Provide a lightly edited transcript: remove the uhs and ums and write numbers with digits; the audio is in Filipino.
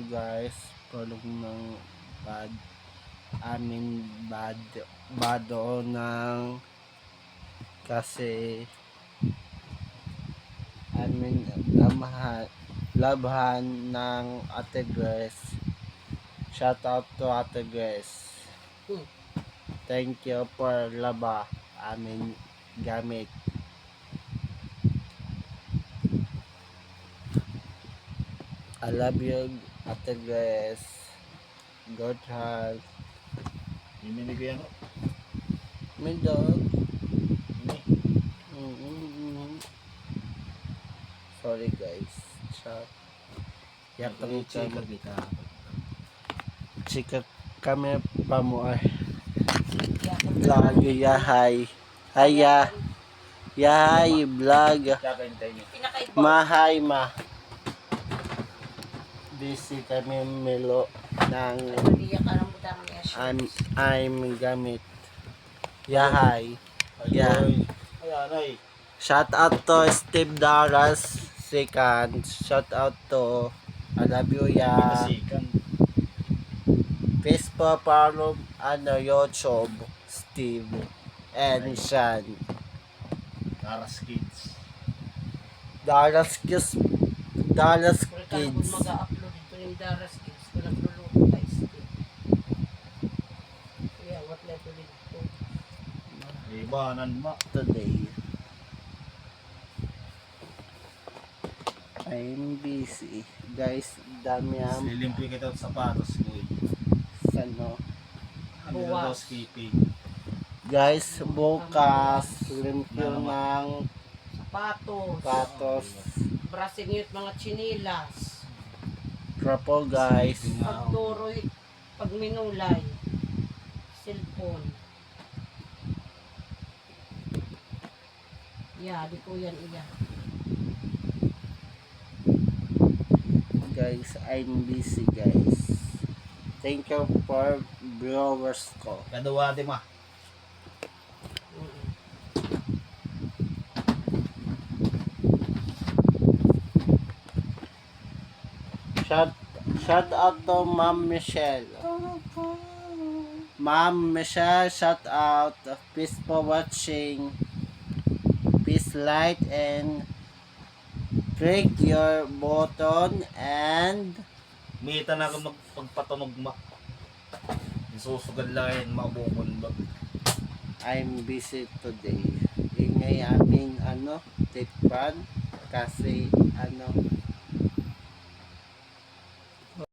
guys, pulong ng bad amin bado ng kasi amin labhan ng Ate Grace. Shout out to Ate Grace. Thank you for laba amin gamit. I love you, Ate Grace. God heart. Mimili ko yan. May dog. Sorry guys. Chat. Yakang Chika kita. Chika kami pa mo ay. Lagi yahay. Haya. Yahay vlog. Mahay ma. Busy kami melo ng I'm gamit. Yahay. Yeah. Ayan ay. Shout out to Steve Daras. Second. Shout out to I love you ya. Kasikan. Facebook follow YouTube Steve and Sean. Karas Kids. Daras Kids. Daras Kids. Mag-upload ito yung Daras Kids. Walang luluto guys. Kaya what level ito? Ibanan ma. Today. I'm busy. Guys, dami ang Lilimpi kita sa sapatos ko. ano. Ano Buwas. na daw skipping. Guys, bukas limpyo ng Sapatos. patos. Brasin yun mga chinilas. Trapo guys. Pagturoy. Pag minulay. Cellphone. Yeah, di ko yan iya. Guys, I'm busy guys. Thank you for viewers ko. Kadawa di ma. Shout out to Ma'am Michelle. Ma'am Michelle, shout out. Peace for watching. Please like and click your button and Mita na ako magpagpatunog ma. Isusugal lang yan mabukon ba. I'm busy today. Ingay aming tikpan kasi